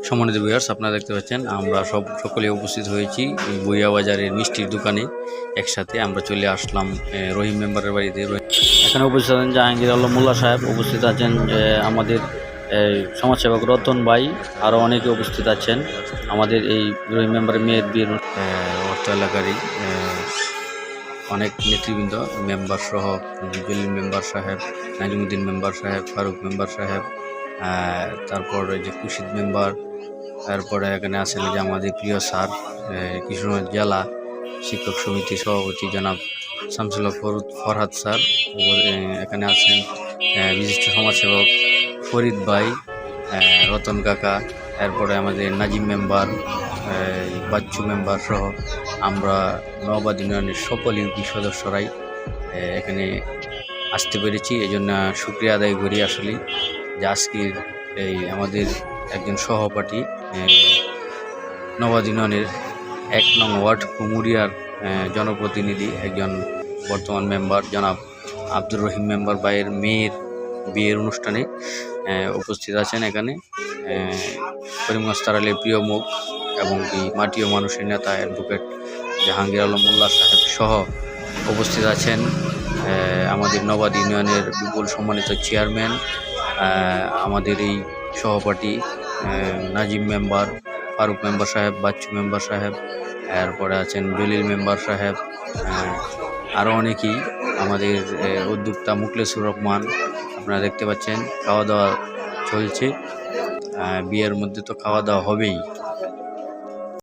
সম্মানিত ভিউয়ার্স, আপনারা দেখতে পাচ্ছেন আমরা সকলে উপস্থিত হয়েছি এই বইয়া বাজারের মিষ্টির দোকানে। একসাথে আমরা চলে আসলাম রহিম মেম্বারের বাড়িতে। এখানে উপস্থিত আছেন জাহাঙ্গীর আলম মোল্লা সাহেব, উপস্থিত আছেন আমাদের সমাজসেবক রতন ভাই, আরও অনেকে উপস্থিত আছেন। আমাদের এই রহিম মেম্বারের মেয়ের বিয়ের অর্থ এলাকারই অনেক নেতৃবৃন্দ, মেম্বার সহ জলিল মেম্বার সাহেব, নাজিমুদ্দিন মেম্বার সাহেব, ফারুক মেম্বার সাহেব, তারপর যে খুরশিদ মেম্বার, তারপরে এখানে আছেন যে আমাদের প্রিয় স্যার কিশোরগঞ্জ জেলা শিক্ষক সমিতি সভাপতি জনাব শামসুল হক ফরহাদ স্যার। এখানে আছেন বিশিষ্ট সমাজসেবক ফরিদ ভাই, রতন কাকা, এরপরে আমাদের নাজিম মেম্বার, বাচ্চু মেম্বার সহ আমরা নওবাদ ইউনিয়নের সকল ইউপি সদস্যরাই এখানে আসতে পেরেছি। এই জন্য শুক্রিয়া আদায় করি আসলে যে আজকের এই আমাদের একজন সহপাঠী নওবাদ ইউনিয়নের 1 নং ওয়ার্ড কুমুরিয়ার জনপ্রতিনিধি, একজন বর্তমান মেম্বার জনাব আব্দুর রহিম মেম্বার ভাইয়ের মেয়ের বিয়ের অনুষ্ঠানে উপস্থিত আছেন। এখানে করিমগঞ্জ তারালের প্রিয় মুখ এবং কি মাটিও মানুষের নেতা অ্যাডভোকেট জাহাঙ্গীর আলম মোল্লা সাহেব সহ উপস্থিত আছেন আমাদের নওবাদ ইউনিয়নের বিপুল সম্মানিত চেয়ারম্যান, আমাদের এই সহপাঠী নাজিম মেম্বার, ফারুক মেম্বার সাহেব, বাচ্চু মেম্বার সাহেব, এরপরে আছেন জলিল মেম্বার সাহেব, আরও অনেকেই, আমাদের উদ্যোক্তা মুখলেসুর রহমান। আপনারা দেখতে পাচ্ছেন খাওয়া দাওয়া চলছে, বিয়ের মধ্যে তো খাওয়া দাওয়া হবেই।